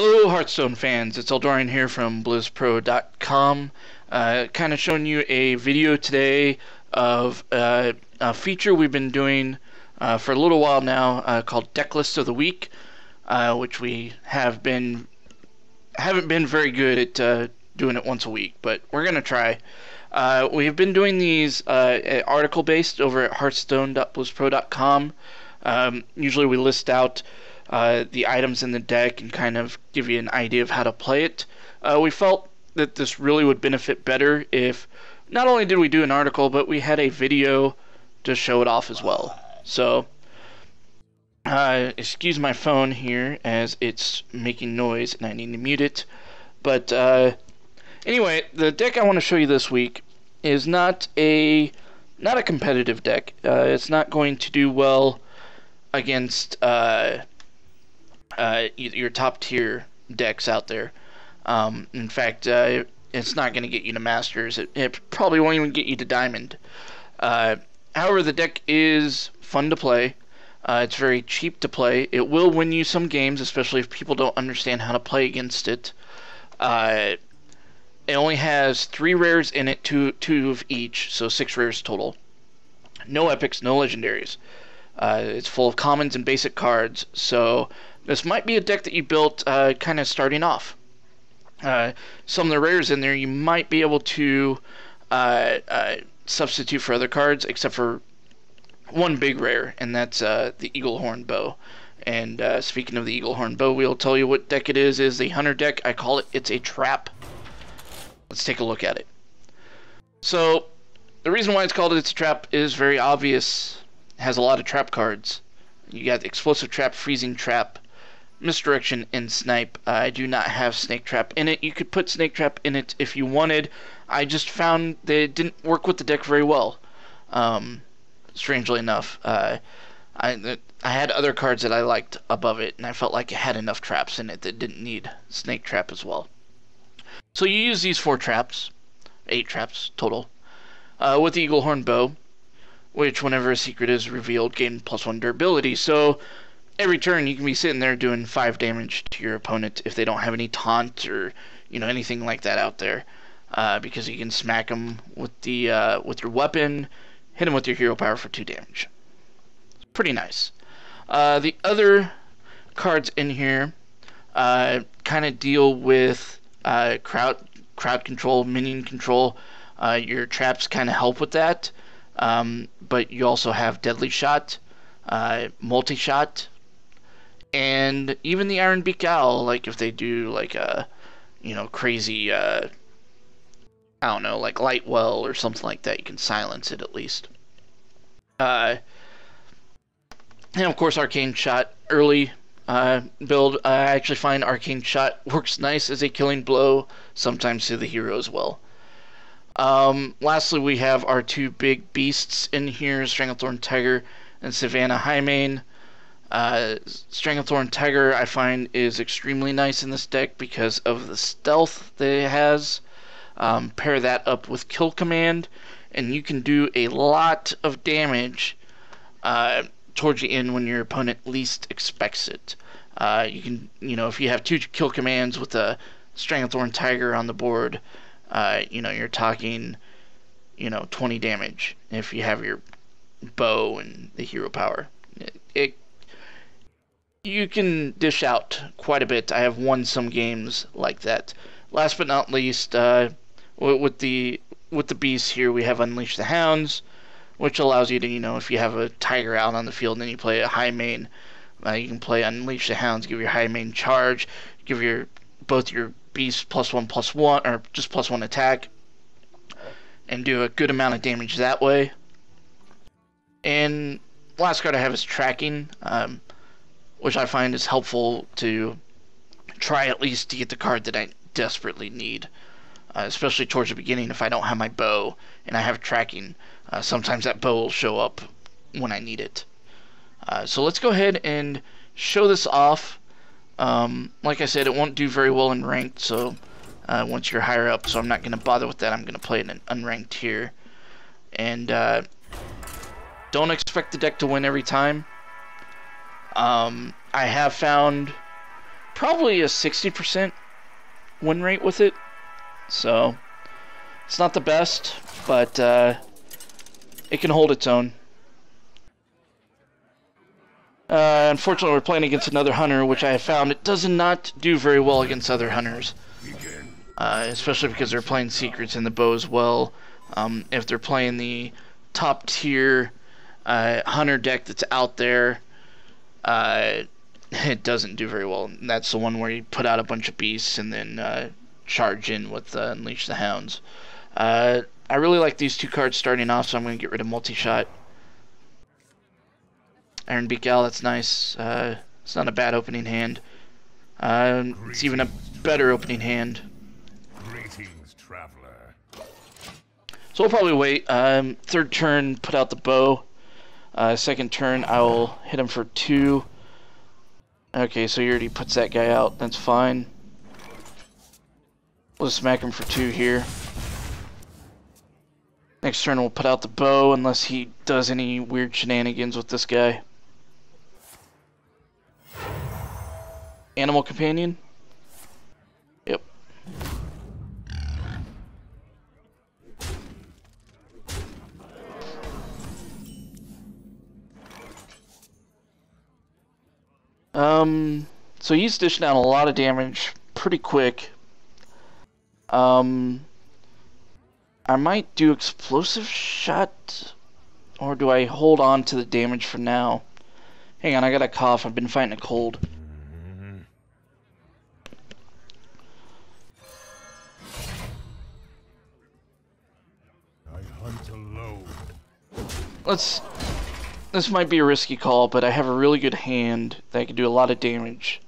Hello Hearthstone fans, it's Eldorian here from BlizzPro.com, kind of showing you a video today of a feature we've been doing for a little while now called Deck List of the Week, which we haven't been very good at doing it once a week, but we're going to try. We've been doing these article based over at hearthstone.blizzpro.com. Usually we list out the items in the deck and kind of give you an idea of how to play it. We felt that this really would benefit better if not only did we do an article, but we had a video to show it off as well. So, excuse my phone here as it's making noise and I need to mute it. But anyway, the deck I want to show you this week is not a competitive deck. It's not going to do well against your top tier decks out there. In fact, it's not going to get you to Masters. It probably won't even get you to Diamond. However, the deck is fun to play. It's very cheap to play. It will win you some games, especially if people don't understand how to play against it. It only has 3 rares in it, two of each, so 6 rares total. No epics, no legendaries. It's full of commons and basic cards, so this might be a deck that you built kind of starting off. Some of the rares in there you might be able to substitute for other cards, except for one big rare, and that's the Eaglehorn Bow. And speaking of the Eaglehorn Bow, we'll tell you what deck it is the Hunter deck. I call it, it's a trap. Let's take a look at it. So, the reason why it's called it's a trap is very obvious. It has a lot of trap cards. You got Explosive Trap, Freezing Trap, Misdirection, and Snipe. I do not have Snake Trap in it. You could put Snake Trap in it if you wanted. I just found that it didn't work with the deck very well. Strangely enough. I had other cards that I liked above it, and I felt like it had enough traps in it that didn't need Snake Trap as well. So you use these 4 traps, 8 traps total, with the Eaglehorn Bow, which whenever a secret is revealed, gain +1 durability. So every turn you can be sitting there doing 5 damage to your opponent if they don't have any taunt or anything like that out there, because you can smack them with the with your weapon, hit them with your hero power for 2 damage. It's pretty nice. The other cards in here kind of deal with crowd control, minion control. Your traps kind of help with that. But you also have Deadly Shot, Multi-Shot, and even the Iron Beak Owl, like if they do like a, crazy, I don't know, like Light Well or something like that, you can silence it at least. And of course Arcane Shot, early build. I actually find Arcane Shot works nice as a killing blow, sometimes to the hero as well. Lastly, we have our 2 big beasts in here, Stranglethorn Tiger and Savannah Highmane. Stranglethorn Tiger I find is extremely nice in this deck because of the stealth that it has. Pair that up with Kill Command, and you can do a lot of damage towards the end when your opponent least expects it. You can, if you have 2 Kill Commands with a Stranglethorn Tiger on the board, you're talking, 20 damage if you have your bow and the hero power. You can dish out quite a bit. I have won some games like that. Last but not least, with the beasts here, we have Unleash the Hounds, which allows you to, if you have a tiger out on the field and then you play a Highmane, you can play Unleash the Hounds, give your Highmane charge, give both your beast +1/+1, or just +1 attack, and do a good amount of damage that way. And last card I have is Tracking, which I find is helpful to try at least to get the card that I desperately need, especially towards the beginning. If I don't have my bow and I have Tracking, sometimes that bow will show up when I need it. So let's go ahead and show this off. Like I said, it won't do very well in ranked, so once you're higher up, so I'm not going to bother with that. I'm going to play it in unranked here. And don't expect the deck to win every time. I have found probably a 60% win rate with it. So it's not the best, but it can hold its own. Unfortunately, we're playing against another hunter, which I have found it does not do very well against other hunters. Especially because they're playing secrets in the bow as well. If they're playing the top tier hunter deck that's out there, it doesn't do very well. And that's the one where you put out a bunch of beasts and then charge in with Unleash the Hounds. I really like these two cards starting off, so I'm going to get rid of Multi-Shot. Iron Beak Owl, that's nice. It's not a bad opening hand. It's even a better opening hand. Greetings, traveler. So we'll probably wait. Third turn, put out the bow. Second turn, I will hit him for 2. Okay, so he already puts that guy out. That's fine. We'll smack him for 2 here. Next turn, we'll put out the bow unless he does any weird shenanigans with this guy. Animal Companion? Yep. So he's dishing out a lot of damage pretty quick. I might do Explosive Shot, or do I hold on to the damage for now? Hang on, I got a cough. I've been fighting a cold. I hunt alone. This might be a risky call, but I have a really good hand that can do a lot of damage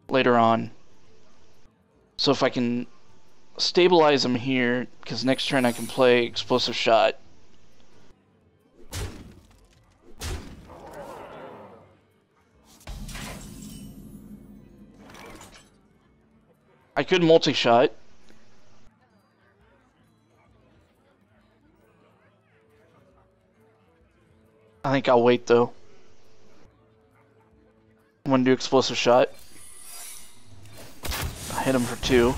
later on. So if I can stabilize him here, because next turn I can play Explosive Shot. I could multi-shot. I think I'll wait though. I'm gonna do Explosive Shot. I hit him for 2.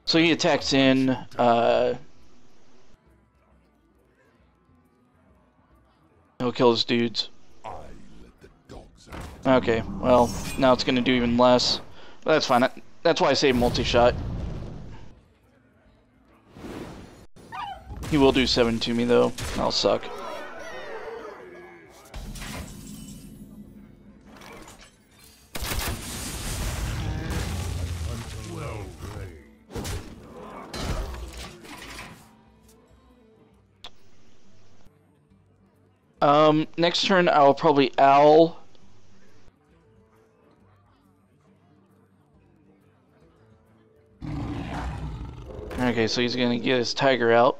So he attacks in, he'll kill his dudes. Okay, well, now it's gonna do even less. But that's fine. That's why I say multi-shot. He will do 7 to me though. I'll suck. Next turn I'll probably owl. Okay, so he's gonna get his tiger out.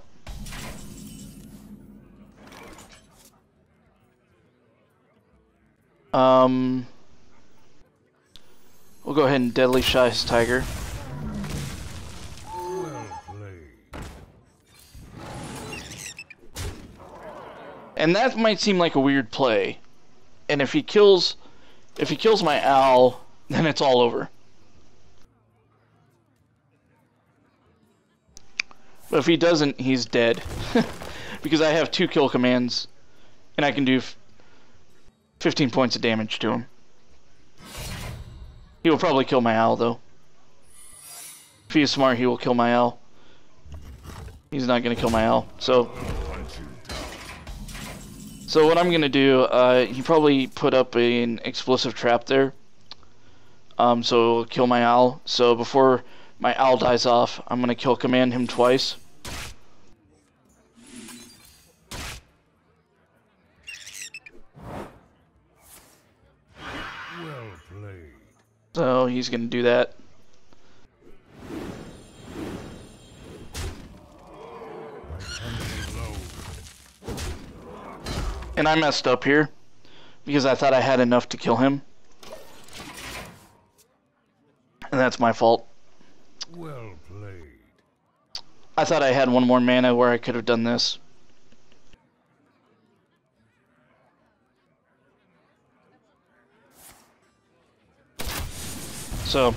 We'll go ahead and deadly shot his tiger. And that might seem like a weird play. And if he kills my owl, then it's all over. But if he doesn't, he's dead. Because I have 2 kill commands, and I can do 15 points of damage to him. He will probably kill my owl, though. If he is smart, he will kill my owl. He's not going to kill my owl. So what I'm going to do, he probably put up an explosive trap there. So it'll kill my owl. So before my owl dies off, I'm going to kill command him twice. Well played. So he's going to do that. And I messed up here because I thought I had enough to kill him. And that's my fault. Well played. I thought I had 1 more mana where I could have done this. So,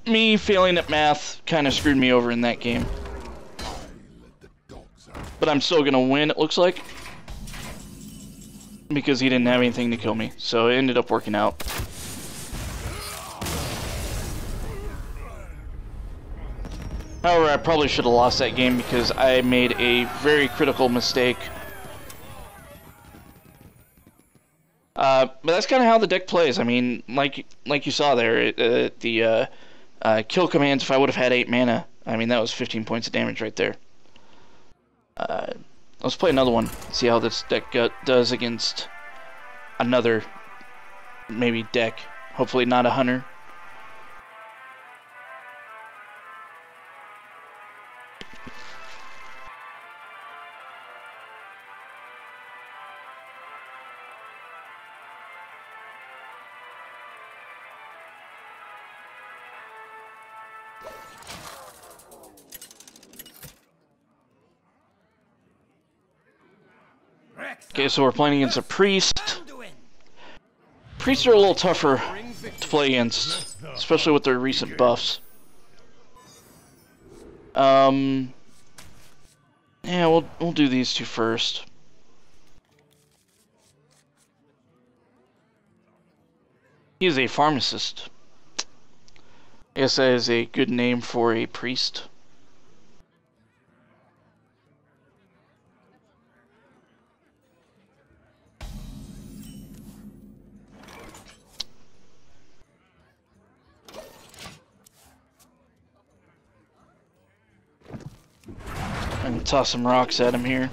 me failing at math kind of screwed me over in that game. But I'm still gonna win, it looks like. Because he didn't have anything to kill me. So it ended up working out. However, I probably should have lost that game because I made a very critical mistake. But that's kind of how the deck plays. I mean, like you saw there, the kill commands, if I would have had 8 mana, I mean, that was 15 points of damage right there. Let's play another one, see how this deck does against another, maybe, deck. Hopefully not a hunter. Okay, so we're playing against a priest. Priests are a little tougher to play against, especially with their recent buffs. Yeah, we'll do these two first. He is a pharmacist. I guess that is a good name for a priest. I'm gonna toss some rocks at him here.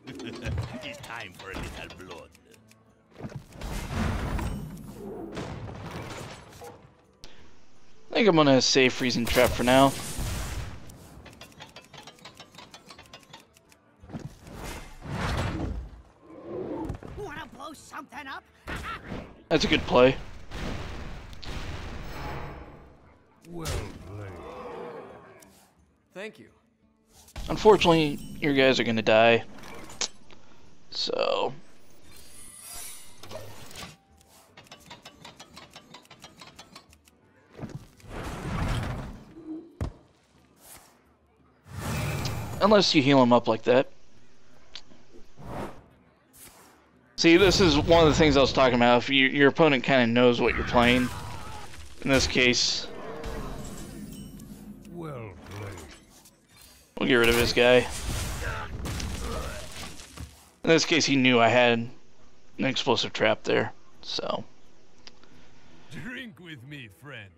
It's time for a little blood. I think I'm gonna save Freezing Trap for now. Wanna blow something up? That's a good play. Well played. Thank you. Unfortunately, your guys are gonna die. So... unless you heal him up like that. See, this is one of the things I was talking about. If your opponent kind of knows what you're playing. In this case, Well played. we'll get rid of this guy. In this case, he knew I had an explosive trap there, so... Drink with me, friend.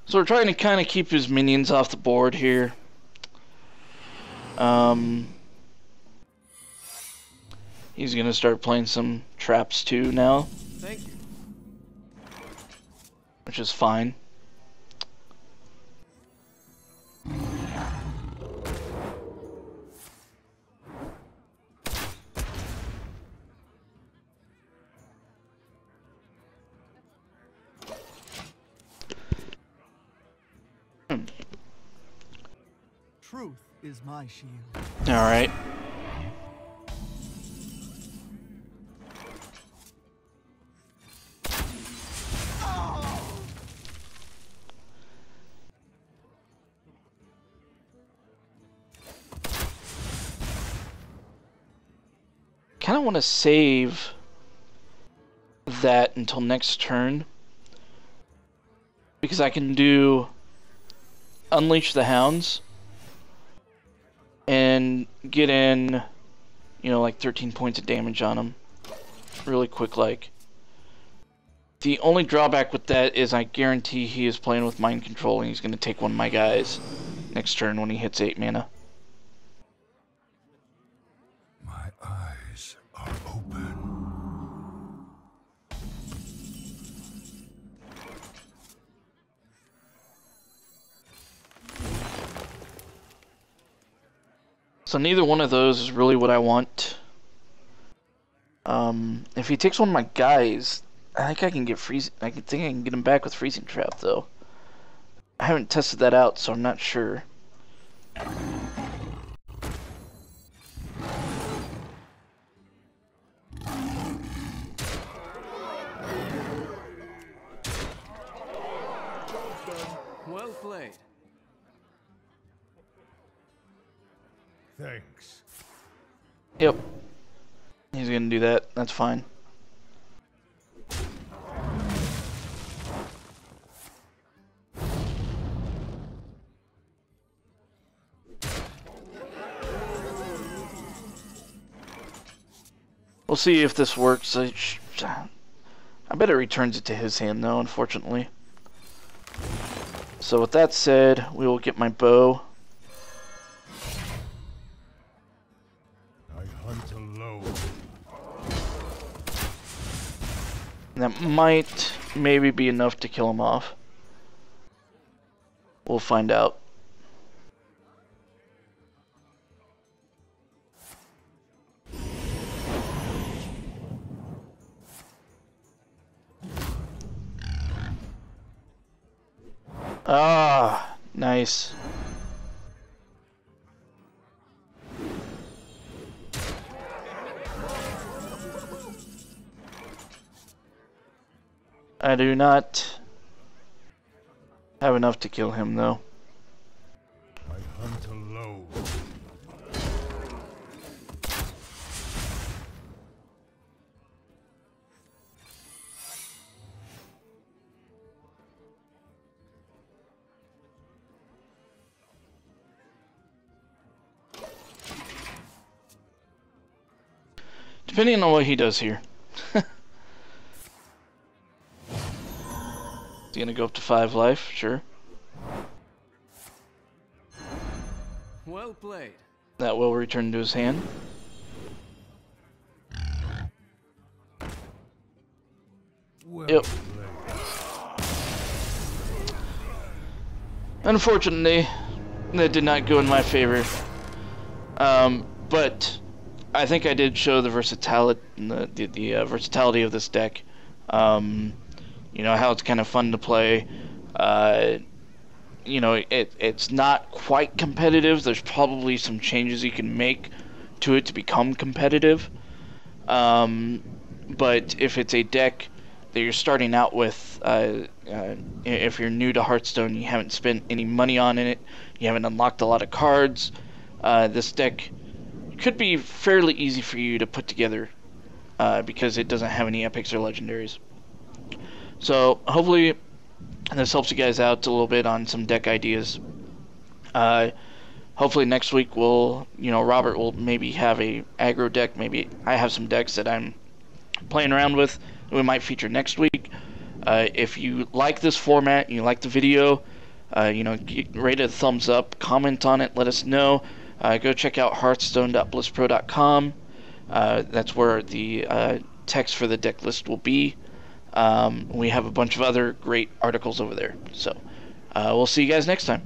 So we're trying to kind of keep his minions off the board here. He's gonna start playing some traps too now, Thank you. which is fine. Truth is my shield. All right. Kind of want to save that until next turn, because I can do Unleash the Hounds and get in, you know, like 13 points of damage on him really quick. Like, the only drawback with that is I guarantee he is playing with mind control and he's going to take one of my guys next turn when he hits 8 mana. My eyes are open. So neither one of those is really what I want. If he takes one of my guys, I think I can get freeze. I think I can get him back with freezing trap though. I haven't tested that out, so I'm not sure. Well played. Thanks. Yep. He's gonna do that. That's fine. We'll see if this works. I bet it returns it to his hand though, unfortunately. So with that said, we will get my bow. I hunt alone. And that might maybe be enough to kill him off. We'll find out. Ah, nice. I do not have enough to kill him though. I hunt alone. Depending on what he does here. He's gonna go up to 5 life, sure. Well played. That will return to his hand. Well Yep. played. Unfortunately, that did not go in my favor. But I think I did show the versatility, versatility of this deck. You know how it's kind of fun to play. You know, it's not quite competitive. There's probably some changes you can make to it to become competitive. But if it's a deck that you're starting out with, if you're new to Hearthstone, you haven't spent any money on it, you haven't unlocked a lot of cards, this deck could be fairly easy for you to put together because it doesn't have any epics or legendaries. So hopefully this helps you guys out a little bit on some deck ideas. Hopefully next week Robert will maybe have a aggro deck. Maybe I have some decks that I'm playing around with that we might feature next week. If you like this format, you like the video, rate it a thumbs up, comment on it, let us know. Go check out hearthstone.blizzpro.com. That's where the text for the deck list will be. We have a bunch of other great articles over there. So we'll see you guys next time.